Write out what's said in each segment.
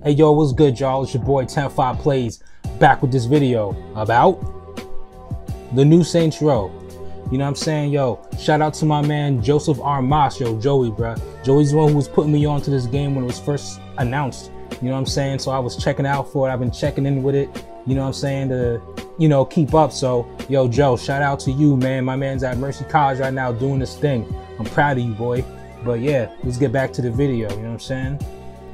Hey yo, what's good, y'all? It's your boy 105 Plays, back with this video about the new Saints Row. You know what I'm saying? Yo, shout out to my man Joseph Armas, yo, Joey, bruh. Joey's the one who was putting me on to this game when it was first announced. You know what I'm saying? So I was checking out for it. I've been checking in with it, you know what I'm saying, to, you know, keep up. So, yo, Joe, shout out to you, man. My man's at Mercy College right now doing this thing. I'm proud of you, boy. But yeah, let's get back to the video, you know what I'm saying?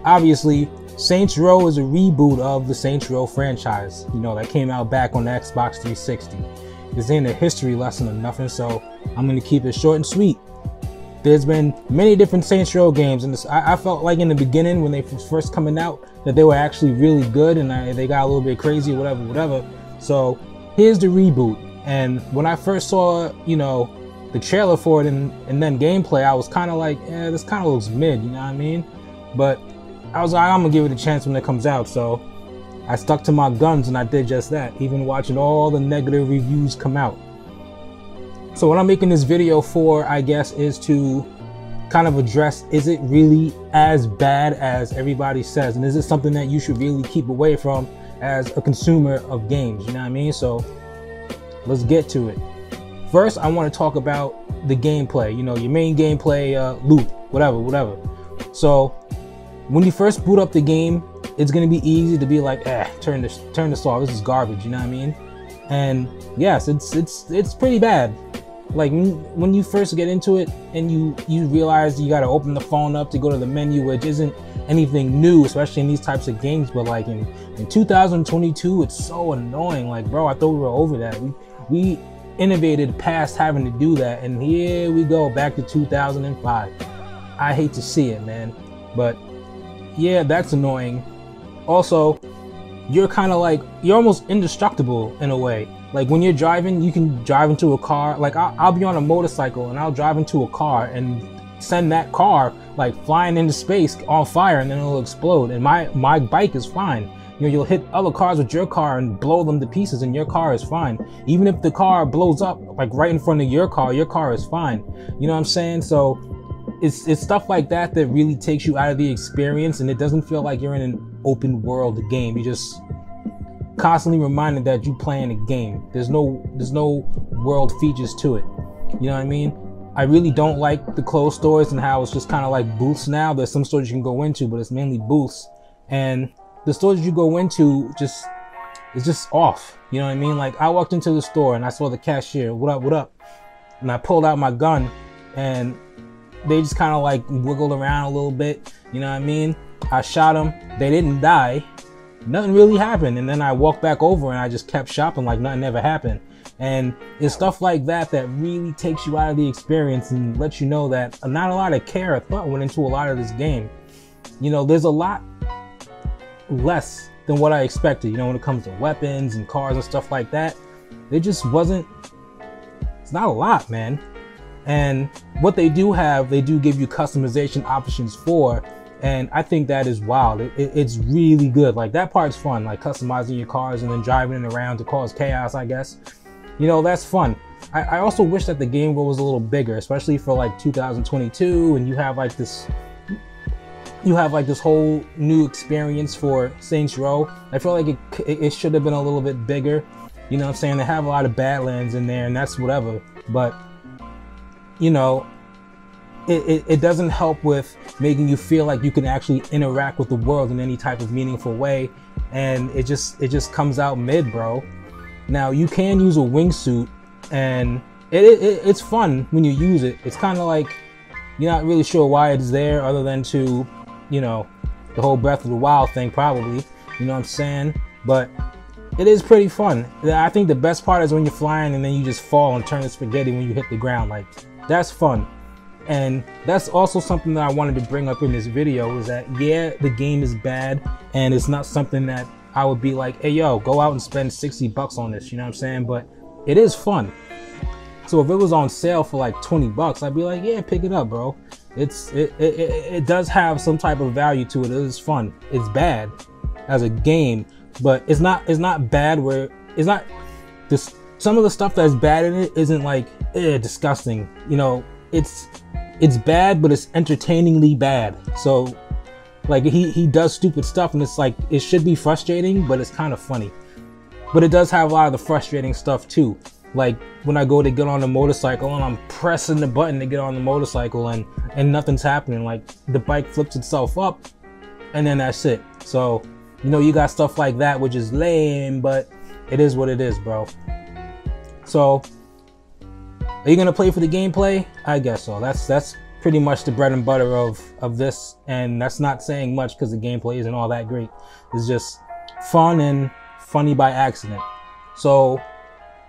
Obviously, Saints Row is a reboot of the Saints Row franchise, you know, that came out back on the Xbox 360. This ain't a history lesson or nothing, so I'm going to keep it short and sweet. There's been many different Saints Row games, and I felt like in the beginning when they was first coming out that they were actually really good, and they got a little bit crazy, whatever. So here's the reboot, and when I first saw, you know, the trailer for it and then gameplay, I was kind of like, this kind of looks mid, you know what I mean? But I was like, I'm gonna give it a chance when it comes out, so I stuck to my guns and I did just that, even watching all the negative reviews come out. So what I'm making this video for, I guess, is to kind of address, is it really as bad as everybody says? And is it something that you should really keep away from as a consumer of games, you know what I mean? So let's get to it. First, I want to talk about the gameplay, you know, your main gameplay, loot, whatever. So when you first boot up the game, it's gonna be easy to be like, turn this off. This is garbage, you know what I mean? And yes, it's pretty bad. Like when you first get into it and you realize you gotta open the phone up to go to the menu, which isn't anything new, especially in these types of games. But like in 2022, it's so annoying. Like, bro, I thought we were over that. We innovated past having to do that, and here we go back to 2005. I hate to see it, man, but yeah, that's annoying. Also, you're kind of like, you're almost indestructible in a way. Like when you're driving, you can drive into a car. Like I'll be on a motorcycle and I'll drive into a car and send that car like flying into space on fire, and then it'll explode. And my bike is fine. You know, you'll hit other cars with your car and blow them to pieces, and your car is fine. Even if the car blows up like right in front of your car is fine. You know what I'm saying? So it's stuff like that that really takes you out of the experience, and it doesn't feel like you're in an open world game. You just constantly reminded that you playing a game. There's no world features to it. You know what I mean? I really don't like the closed stores and how it's just kind of like booths now. There's some stores you can go into, but it's mainly booths. And the stores you go into it's just off. You know what I mean? Like I walked into the store and I saw the cashier, what up? And I pulled out my gun and they just kind of like wiggled around a little bit. You know what I mean? I shot them. They didn't die. Nothing really happened. And then I walked back over and I just kept shopping like nothing ever happened. And it's stuff like that that really takes you out of the experience and lets you know that not a lot of care or thought went into a lot of this game. You know, there's a lot less than what I expected, you know, when it comes to weapons and cars and stuff like that. It just wasn't, it's not a lot, man. And what they do have, they do give you customization options for, and I think that is wild. It's really good. Like that part's fun, like customizing your cars and then driving it around to cause chaos, I guess. You know, that's fun. I also wish that the game was a little bigger, especially for like 2022, and you have like this whole new experience for Saints Row. I feel like it should have been a little bit bigger. You know what I'm saying? They have a lot of Badlands in there, and that's whatever. But you know, it doesn't help with making you feel like you can actually interact with the world in any type of meaningful way, and it just comes out mid, bro. Now you can use a wingsuit, and it's fun when you use it. It's kind of like you're not really sure why it's there, other than to, you know, the whole Breath of the Wild thing, probably. You know what I'm saying? But it is pretty fun. I think the best part is when you're flying and then you just fall and turn to spaghetti when you hit the ground. Like, that's fun. And that's also something that I wanted to bring up in this video, is that yeah, the game is bad and it's not something that I would be like, hey yo, go out and spend 60 bucks on this, you know what I'm saying? But it is fun. So if it was on sale for like 20 bucks, I'd be like, yeah, pick it up, bro. It does have some type of value to it. It is fun. It's bad as a game, but it's not bad where it's not this. Some of the stuff that's bad in it isn't like disgusting. You know, it's bad, but it's entertainingly bad. So Like he does stupid stuff, and it's like it should be frustrating, but it's kind of funny. But it does have a lot of the frustrating stuff too. Like when I go to get on the motorcycle and I'm pressing the button to get on the motorcycle and nothing's happening. Like the bike flips itself up and then that's it. So, you know, you got stuff like that, which is lame, but it is what it is, bro. So, are you gonna play for the gameplay? I guess so. That's pretty much the bread and butter of this, and that's not saying much because the gameplay isn't all that great. It's just fun and funny by accident. So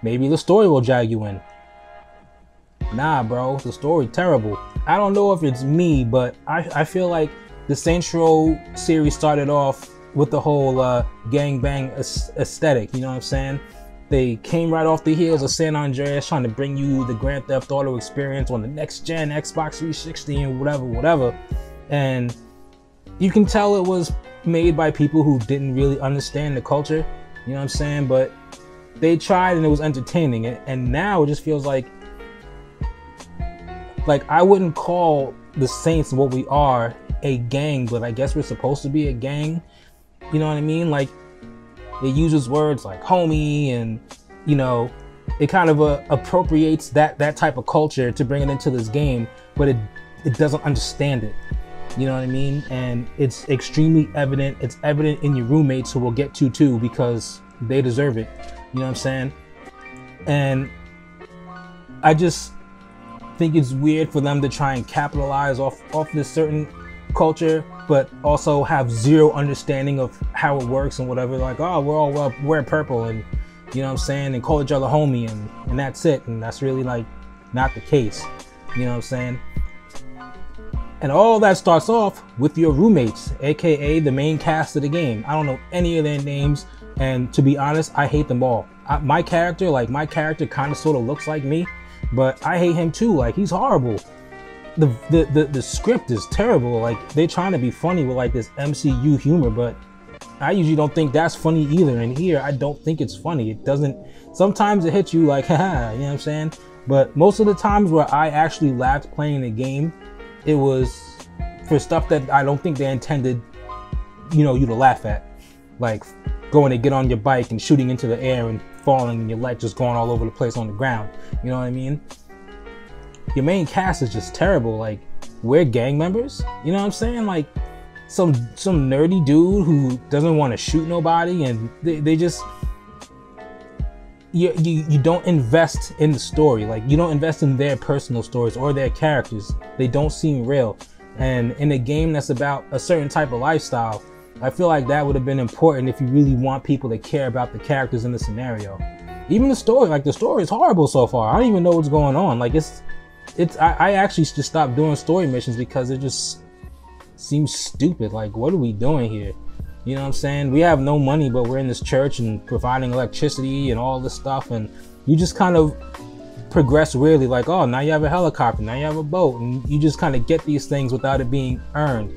maybe the story will drag you in. Nah, bro, the story terrible. I don't know if it's me, but I feel like the Saints Row series started off with the whole gangbang aesthetic, you know what I'm saying? They came right off the heels of San Andreas, trying to bring you the Grand Theft Auto experience on the next gen Xbox 360 and whatever. And you can tell it was made by people who didn't really understand the culture, you know what I'm saying? But they tried and it was entertaining. And now it just feels like I wouldn't call the Saints what we are a gang, but I guess we're supposed to be a gang. You know what I mean? Like, it uses words like homie, and you know, it kind of appropriates that type of culture to bring it into this game, but it doesn't understand it. You know what I mean? And it's extremely evident. It's evident in your roommates, who we'll get to too, because they deserve it. You know what I'm saying? And I just think it's weird for them to try and capitalize off this certain culture, but also have zero understanding of how it works and whatever. Like, oh, we're all wear purple, and you know what I'm saying, and call each other homie, and that's it. And that's really like not the case. You know what I'm saying? And all that starts off with your roommates, aka the main cast of the game. I don't know any of their names, and to be honest, I hate them all. My character kind of sort of looks like me, but I hate him too. Like, he's horrible. The script is terrible. Like, they're trying to be funny with like this MCU humor, but I usually don't think that's funny either. And here, I don't think it's funny. It doesn't. Sometimes it hits you like, haha, you know what I'm saying? But most of the times where I actually laughed playing the game, it was for stuff that I don't think they intended, you know, you to laugh at. Like going to get on your bike and shooting into the air and falling, and your leg just going all over the place on the ground. You know what I mean? Your main cast is just terrible. Like, we're gang members, you know what I'm saying? Like some nerdy dude who doesn't want to shoot nobody, and they just, you don't invest in the story. Like, you don't invest in their personal stories or their characters. They don't seem real. And in a game that's about a certain type of lifestyle, I feel like that would have been important if you really want people to care about the characters in the scenario. Even the story, like, the story is horrible so far. I don't even know what's going on. Like, I actually just stopped doing story missions because it just seems stupid. Like, what are we doing here? You know what I'm saying? We have no money, but we're in this church and providing electricity and all this stuff, and you just kind of progress weirdly. Like, oh, now you have a helicopter, now you have a boat, and you just kind of get these things without it being earned.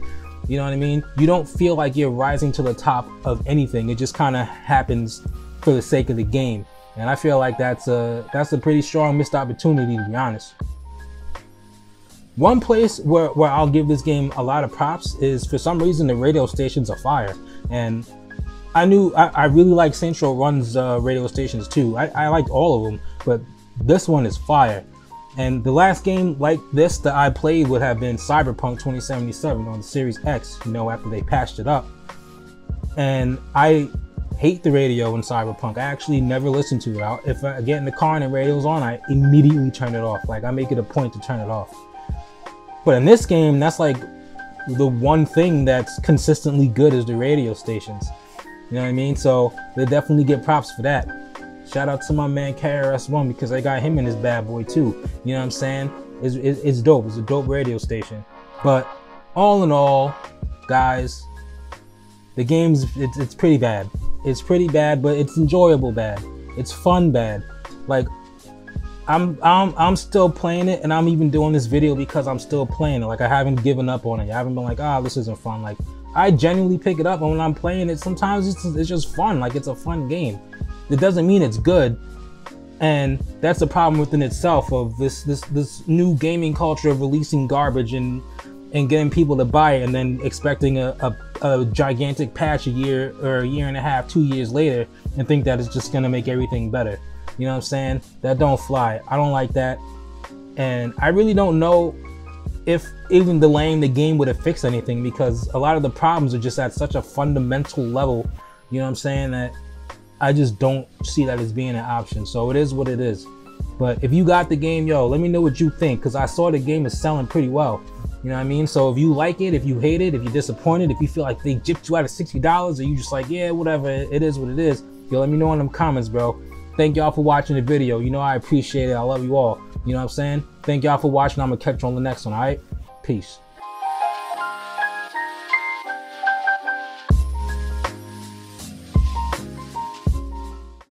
You know what I mean? You don't feel like you're rising to the top of anything. It just kind of happens for the sake of the game. And I feel like that's a pretty strong missed opportunity, to be honest. One place where I'll give this game a lot of props is, for some reason, the radio stations are fire. And I really like Saints Row Run's radio stations too. I liked all of them, but this one is fire. And the last game like this that I played would have been Cyberpunk 2077 on the Series X, you know, after they patched it up. And I hate the radio in Cyberpunk. I actually never listen to it. If I get in the car and the radio's on, I immediately turn it off. Like, I make it a point to turn it off. But in this game, that's like the one thing that's consistently good, is the radio stations. You know what I mean? So they definitely get props for that. Shout out to my man KRS-One, because I got him in this bad boy too. You know what I'm saying? It's dope. It's a dope radio station. But all in all, guys, the game's it's pretty bad. It's pretty bad, but it's enjoyable bad. It's fun bad. Like, I'm still playing it, and I'm even doing this video because I'm still playing it. Like, I haven't given up on it. I haven't been like, ah, this isn't fun. Like, I genuinely pick it up, and when I'm playing it, sometimes it's just fun. Like, it's a fun game. It doesn't mean it's good, and that's a problem within itself of this new gaming culture of releasing garbage in and getting people to buy it and then expecting a gigantic patch a year or a year and a half, 2 years later, and think that it's just gonna make everything better. You know what I'm saying? That don't fly. I don't like that. And I really don't know if even delaying the game would have fixed anything, because a lot of the problems are just at such a fundamental level, you know what I'm saying, that I just don't see that as being an option. So it is what it is. But if you got the game, yo, let me know what you think, because I saw the game is selling pretty well. You know what I mean? So if you like it, if you hate it, if you're disappointed, if you feel like they gypped you out of $60, or you just like, yeah, whatever, it is what it is, yo, let me know in them comments, bro. Thank y'all for watching the video. You know I appreciate it. I love you all. You know what I'm saying? Thank y'all for watching. I'm gonna catch you on the next one, all right? Peace.